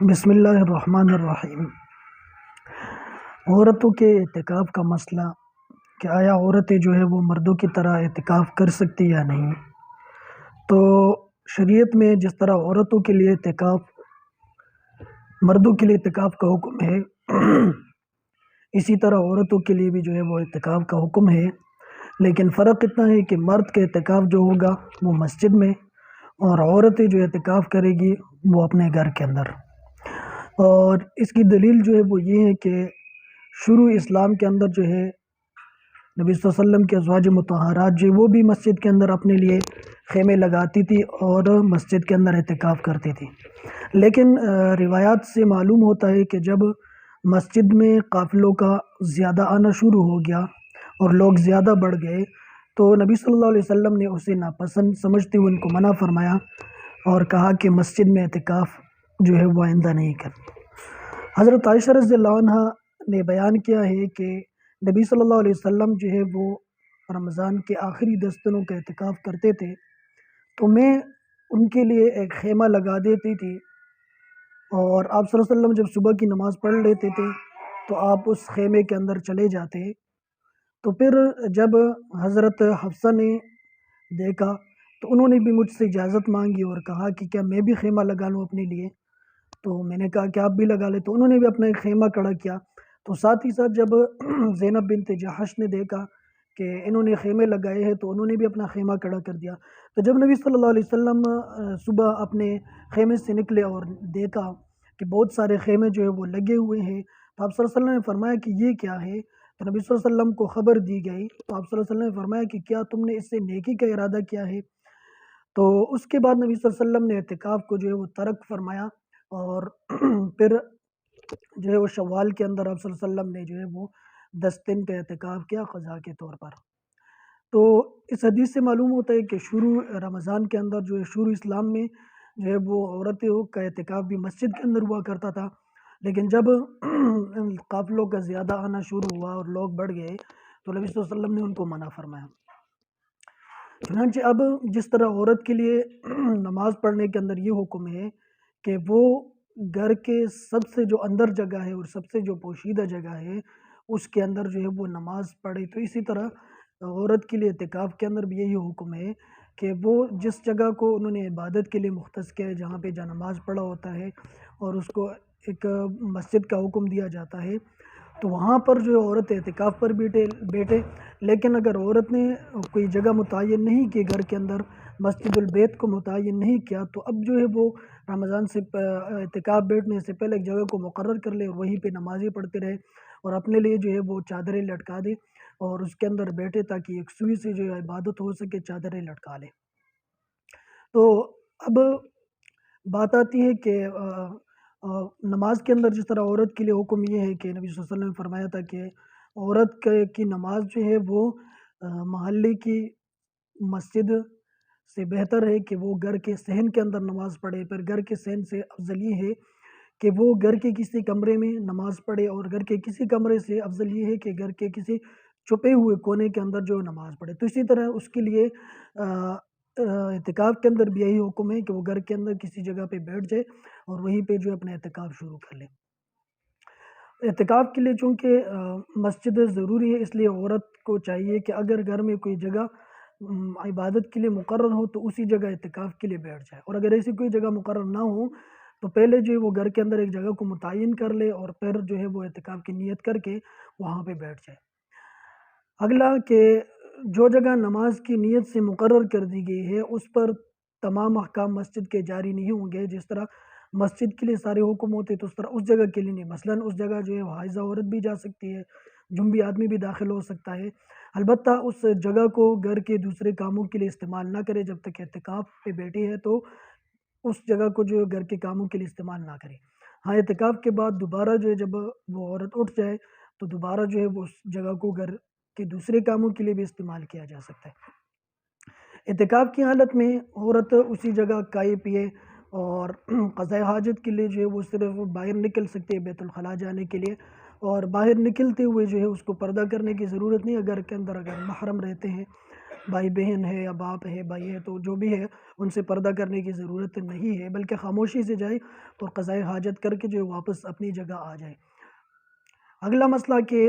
بسم اللہ الرحمن الرحیم۔ عورتوں کے اعتکاف کا مسئلہ کہ آیا عورتیں جو ہے وہ مردوں کی طرح اعتکاف کر سکتی یا نہیں۔ تو شریعت میں جس طرح عورتوں کے لیے اعتکاف مردوں کے لیے اعتکاف کا حکم ہے اسی طرح عورتوں کے لیے بھی جو ہے وہ اعتکاف کا حکم ہے، لیکن فرق اتنا ہے کہ مرد کا اعتکاف جو ہوگا وہ مسجد میں، اور عورتیں جو اعتکاف کرے گی وہ اپنے گھر کے اندر۔ اور اس کی دلیل جو ہے وہ یہ ہے کہ شروع اسلام کے اندر جو ہے نبی صلی اللہ علیہ وسلم کے ازواج مطہرات جو وہ بھی مسجد کے اندر اپنے لیے خیمے لگاتی تھی اور مسجد کے اندر اعتکاف کرتی تھی، لیکن روایات سے معلوم ہوتا ہے کہ جب مسجد میں قافلوں کا زیادہ آنا شروع ہو گیا اور لوگ زیادہ بڑھ گئے تو نبی صلی اللہ علیہ وسلم نے اسے ناپسند سمجھتے ہوئے ان کو منع فرمایا اور کہا کہ مسجد میں اعتکاف جو ہے وہ آئندہ نہیں کرنا۔ حضرت عائشہ رضی اللہ عنہ نے بیان کیا ہے کہ نبی صلی اللہ علیہ وسلم جو ہے وہ رمضان کے آخری 10 دنوں کا اعتکاف کرتے تھے تو میں ان کے لیے ایک خیمہ لگا دیتی تھی، اور آپ صلی اللہ علیہ وسلم جب صبح کی نماز پڑھ لیتے تھے تو آپ اس خیمے کے اندر چلے جاتے۔ تو پھر جب حضرت حفصہ نے دیکھا تو انہوں نے بھی مجھ سے اجازت مانگی اور کہا کہ کیا میں بھی خیمہ لگا لوں اپنے لیے، تو میں نے کہا کہ آپ بھی لگا لیں، تو انہوں نے بھی اپنا ایک خیمہ کھڑا کیا۔ تو ساتھ ہی ساتھ جب زینب بنت جحش نے دیکھا کہ انہوں نے خیمے لگائے ہیں تو انہوں نے بھی اپنا خیمہ کھڑا کر دیا۔ تو جب نبی صلی اللہ علیہ وسلم صبح اپنے خیمے سے نکلے اور دیکھا کہ بہت سارے خیمے جو ہے وہ لگے ہوئے ہیں تو آپ صلی اللہ علیہ وسلم نے فرمایا کہ یہ کیا ہے، تو نبی صلی اللہ علیہ وسلم کو خبر دی گئی تو آپ صلی اللہ علیہ وسلم نے فرمایا کہ کیا تم نے اس سے نیکی کا ارادہ کیا ہے۔ تو اس کے بعد نبی صلی اللہ علیہ وسلم نے اعتکاف کو جو ہے وہ ترک فرمایا، اور پھر جو ہے وہ شوال کے اندر آپ صلی اللہ علیہ وسلم نے جو ہے وہ 10 دن کا اعتکاف کیا قضا کے طور پر۔ تو اس حدیث سے معلوم ہوتا ہے کہ شروع رمضان کے اندر جو ہے شروع اسلام میں جو ہے وہ عورتوں کا اعتکاف بھی مسجد کے اندر ہوا کرتا تھا، لیکن جب قافلوں کا زیادہ آنا شروع ہوا اور لوگ بڑھ گئے تو نبی صلی اللہ علیہ وسلم نے ان کو منع فرمایا۔ چنانچہ اب جس طرح عورت کے لیے نماز پڑھنے کے اندر یہ حکم ہے کہ وہ گھر کے سب سے جو اندر جگہ ہے اور سب سے جو پوشیدہ جگہ ہے اس کے اندر جو ہے وہ نماز پڑھے، تو اسی طرح عورت کے لیے اعتکاف کے اندر بھی یہی حکم ہے کہ وہ جس جگہ کو انہوں نے عبادت کے لیے مختص کیا ہے، جہاں پہ جا نماز پڑھا ہوتا ہے اور اس کو ایک مسجد کا حکم دیا جاتا ہے، تو وہاں پر جو عورت اعتکاف پر بیٹھے۔ لیکن اگر عورت نے کوئی جگہ متعین نہیں کی گھر کے اندر، مسجد البیت کو متعین نہیں کیا، تو اب جو ہے وہ رمضان سے اعتکاف بیٹھنے سے پہلے ایک جگہ کو مقرر کر لے اور وہیں پہ نمازیں پڑھتے رہے اور اپنے لیے جو ہے وہ چادریں لٹکا دے اور اس کے اندر بیٹھے تاکہ ایک سوئی سے جو ہے عبادت ہو سکے، چادریں لٹکا لے۔ تو اب بات آتی ہے کہ نماز کے اندر جس طرح عورت کے لیے حکم یہ ہے کہ نبی صلی اللہ علیہ وسلم نے فرمایا تھا کہ عورت کی نماز جو ہے وہ محلے کی مسجد سے بہتر ہے کہ وہ گھر کے صحن کے اندر نماز پڑھے، پھر گھر کے صحن سے افضل یہ ہے کہ وہ گھر کے کسی کمرے میں نماز پڑھے، اور گھر کے کسی کمرے سے افضل یہ ہے کہ گھر کے کسی چھپے ہوئے کونے کے اندر جو نماز پڑھے۔ تو اسی طرح اس کے لیے اعتکاف کے اندر بھی یہی حکم ہے کہ وہ گھر کے اندر کسی جگہ پہ بیٹھ جائے اور وہیں پہ جو اپنا اعتکاف شروع کر لے۔ اعتکاف کے لیے چونکہ مسجد ضروری ہے، اس لیے عورت کو چاہیے کہ اگر گھر میں کوئی جگہ عبادت کے لیے مقرر ہو تو اسی جگہ اعتکاف کے لیے بیٹھ جائے، اور اگر ایسی کوئی جگہ مقرر نہ ہو تو پہلے جو ہے وہ گھر کے اندر ایک جگہ کو متعین کر لے اور پھر جو ہے وہ اعتکاف کی نیت کر کے وہاں پہ بیٹھ جائے۔ اگلا کہ جو جگہ نماز کی نیت سے مقرر کر دی گئی ہے اس پر تمام احکام مسجد کے جاری نہیں ہوں گے۔ جس طرح مسجد کے لیے سارے حکم ہوتے تو اس طرح اس جگہ کے لیے نہیں، مثلا اس جگہ جو ہے حائضہ عورت بھی جا سکتی ہے، جنبی آدمی بھی داخل ہو سکتا ہے، البتہ اس جگہ کو گھر کے دوسرے کاموں کے لیے استعمال نہ کرے۔ جب تک اعتکاف پہ بیٹھی ہے تو اس جگہ کو جو گھر کے کاموں کے لیے استعمال نہ کرے۔ ہاں، اعتکاف کے بعد دوبارہ جو ہے جب وہ عورت اٹھ جائے تو دوبارہ جو ہے وہ اس جگہ کو گھر کے دوسرے کاموں کے لیے بھی استعمال کیا جا سکتا ہے۔ اعتکاف کی حالت میں عورت اسی جگہ کھائے پیے اور قضاء حاجت کے لیے جو ہے وہ صرف باہر نکل سکتی ہے بیت الخلاء جانے کے لیے، اور باہر نکلتے ہوئے جو ہے اس کو پردہ کرنے کی ضرورت نہیں۔ اگر کے اندر اگر محرم رہتے ہیں بھائی بہن ہے یا باپ ہے بھائی ہے تو جو بھی ہے ان سے پردہ کرنے کی ضرورت نہیں ہے، بلکہ خاموشی سے جائے اور قضائے حاجت کر کے جو واپس اپنی جگہ آ جائے۔ اگلا مسئلہ کہ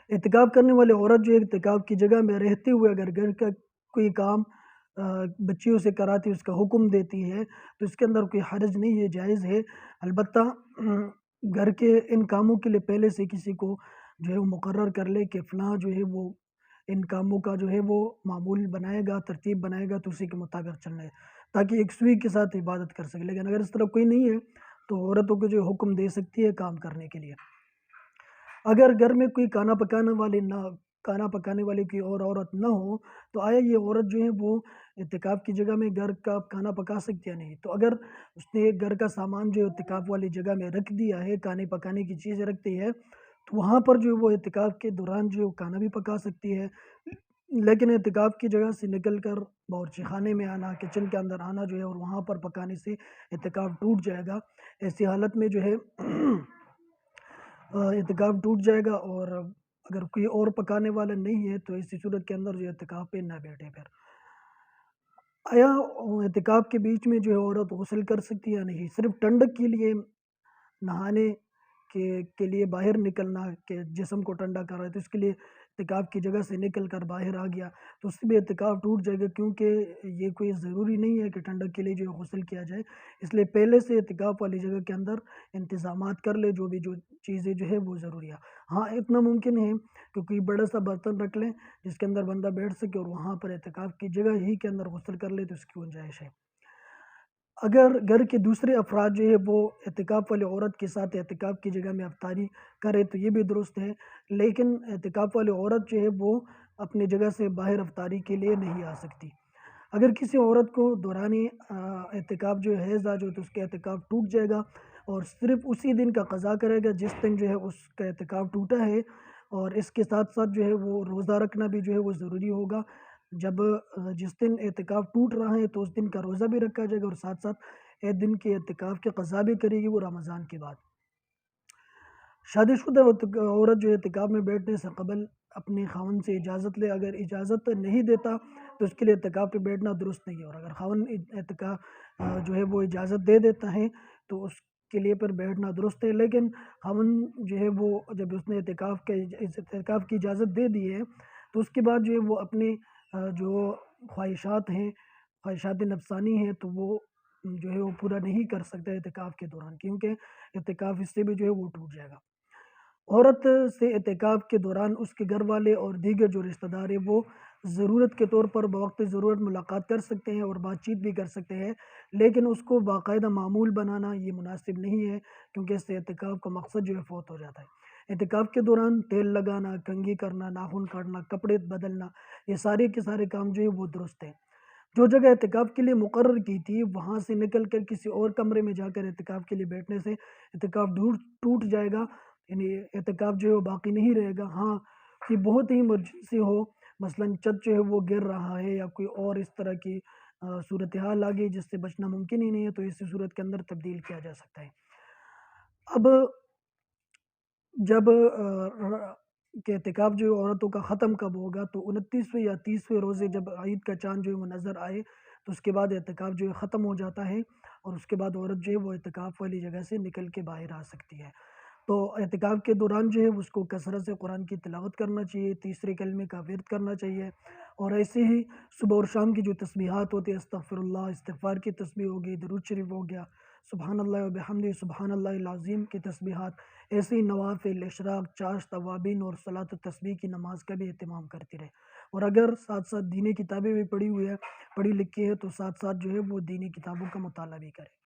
اعتکاف کرنے والی عورت جو اعتکاف کی جگہ میں رہتے ہوئے اگر گھر کا کوئی کام بچیوں سے کراتی، اس کا حکم دیتی ہے تو اس کے اندر کوئی حرج نہیں ہے، جائز ہے۔ البتہ گھر کے ان کاموں کے لیے پہلے سے کسی کو جو ہے وہ مقرر کر لے کہ فلاں جو ہے وہ ان کاموں کا جو ہے وہ معمول بنائے گا، ترتیب بنائے گا، تو اسی کے مطابق چلنا ہے تاکہ ایک سوئی کے ساتھ عبادت کر سکے۔ لیکن اگر اس طرح کوئی نہیں ہے تو عورتوں کو جو حکم دے سکتی ہے کام کرنے کے لیے۔ اگر گھر میں کوئی کھانا پکانے والی کوئی اور عورت نہ ہو تو آیا یہ عورت جو ہے وہ اعتکاف کی جگہ میں گھر کا کھانا پکا سکتی ہے نہیں؟ تو اگر اس نے گھر کا سامان جو اعتکاف والی جگہ میں رکھ دیا ہے، کھانے پکانے کی چیزیں رکھتی ہے، تو وہاں پر جو وہ اعتکاف کے دوران جو کھانا بھی پکا سکتی ہے، لیکن اعتکاف کی جگہ سے نکل کر باورچی خانے میں آنا، کچن کے اندر آنا جو ہے اور وہاں پر پکانے سے اعتکاف ٹوٹ جائے گا۔ ایسی حالت میں جو ہے اعتکاف ٹوٹ جائے گا، اور اگر کوئی اور پکانے والا نہیں ہے تو اسی صورت کے اندر جو اعتکاف پہ نہ بیٹھے۔ پھر آیا اعتکاف کے بیچ میں جو ہے عورت غسل کر سکتی ہے یا نہیں؟ صرف ٹھنڈک کے لیے نہانے کے لیے باہر نکلنا کہ جسم کو ٹھنڈا کر رہا ہے تو اس کے لیے اعتکاف کی جگہ سے نکل کر باہر آ گیا تو اس سے بھی اعتکاف ٹوٹ جائے گا، کیونکہ یہ کوئی ضروری نہیں ہے کہ ٹھنڈک کے لیے جو ہے غسل کیا جائے، اس لیے پہلے سے اعتکاف والی جگہ کے اندر انتظامات کر لے، جو چیزیں جو ہے وہ ضروری ہے۔ ہاں اتنا ممکن ہے کہ کوئی بڑا سا برتن رکھ لیں جس کے اندر بندہ بیٹھ سکے اور وہاں پر اعتکاف کی جگہ ہی کے اندر غسل کر لے تو اس کی گنجائش ہے۔ اگر گھر کے دوسرے افراد جو ہے وہ اعتکاف والی عورت کے ساتھ اعتکاف کی جگہ میں افطاری کرے تو یہ بھی درست ہے، لیکن اعتکاف والی عورت جو ہے وہ اپنی جگہ سے باہر افطاری کے لیے نہیں آ سکتی۔ اگر کسی عورت کو دوران اعتکاف جو ہے حیض آ جائے تو اس کا اعتکاف ٹوٹ جائے گا، اور صرف اسی دن کا قضا کرے گا جس دن جو ہے اس کا اعتکاف ٹوٹا ہے، اور اس کے ساتھ ساتھ جو ہے وہ روزہ رکھنا بھی جو ہے وہ ضروری ہوگا۔ جب جس دن اعتکاف ٹوٹ رہا ہے تو اس دن کا روزہ بھی رکھا جائے گا، اور ساتھ ساتھ ایک دن کے اعتکاف کے قضا بھی کرے گی وہ رمضان کے بعد۔ شادی شدہ عورت جو اعتکاف میں بیٹھنے سے قبل اپنے خاوند سے اجازت لے، اگر اجازت نہیں دیتا تو اس کے لیے اعتکاف پہ بیٹھنا درست نہیں ہے، اور اگر خاوند اعتکاف جو ہے وہ اجازت دے دیتا ہے تو اس کے لیے پھر بیٹھنا درست ہے۔ لیکن خاوند جو ہے وہ جب اس نے اعتکاف کی اجازت دے دی ہے تو اس کے بعد جو ہے وہ اپنے جو خواہشات ہیں، خواہشات نفسانی ہیں، تو وہ جو ہے وہ پورا نہیں کر سکتا اعتکاف کے دوران، کیونکہ اعتکاف اس سے بھی جو ہے وہ ٹوٹ جائے گا۔ عورت سے اعتکاف کے دوران اس کے گھر والے اور دیگر جو رشتہ دار ہیں وہ ضرورت کے طور پر بوقت ضرورت ملاقات کر سکتے ہیں اور بات چیت بھی کر سکتے ہیں، لیکن اس کو باقاعدہ معمول بنانا یہ مناسب نہیں ہے، کیونکہ اس سے اعتکاف کا مقصد جو ہے فوت ہو جاتا ہے۔ اعتکاف کے دوران تیل لگانا، کنگھی کرنا، ناخن کاٹنا، کپڑے بدلنا، یہ سارے کے سارے کام جو ہے وہ درست ہیں۔ جو جگہ اعتکاف کے لیے مقرر کی تھی وہاں سے نکل کر کسی اور کمرے میں جا کر اعتکاف کے لیے بیٹھنے سے اعتکاف ٹوٹ جائے گا، یعنی اعتکاف جو ہے وہ باقی نہیں رہے گا۔ ہاں کہ بہت ہی ایمرجنسی ہو، مثلاً چھت جو ہے وہ گر رہا ہے یا کوئی اور اس طرح کی صورتحال آ گئی جس سے بچنا ممکن ہی نہیں ہے، تو اسی صورت کے اندر تبدیل کیا جا سکتا ہے۔ اب جب کہ اعتکاف جو ہے عورتوں کا ختم کب ہوگا، تو 29ویں یا 30ویں روزے جب عید کا چاند جو ہے وہ نظر آئے تو اس کے بعد اعتکاف جو ہے ختم ہو جاتا ہے، اور اس کے بعد عورت جو ہے وہ اعتکاف والی جگہ سے نکل کے باہر آ سکتی ہے۔ تو اعتکاف کے دوران جو ہے اس کو کثرت سے قرآن کی تلاوت کرنا چاہیے، تیسرے کلمے کا ورد کرنا چاہیے، اور ایسے ہی صبح اور شام کی جو تسبیحات ہوتی ہیں، استغفر اللہ، استغفار کی تسبیح ہو گئی، درود شریف ہو گیا، سبحان اللہ و بحمدہ، سبحان اللہ العظیم کی تسبیحات، ایسے ہی نوافل، اشراق، چاشت، توابین اور صلاۃ التسبیح کی نماز کا بھی اہتمام کرتی رہے۔ اور اگر ساتھ ساتھ دینی کتابیں بھی پڑھی لکھی ہے تو ساتھ ساتھ جو ہے وہ دینی کتابوں کا مطالعہ بھی کرے۔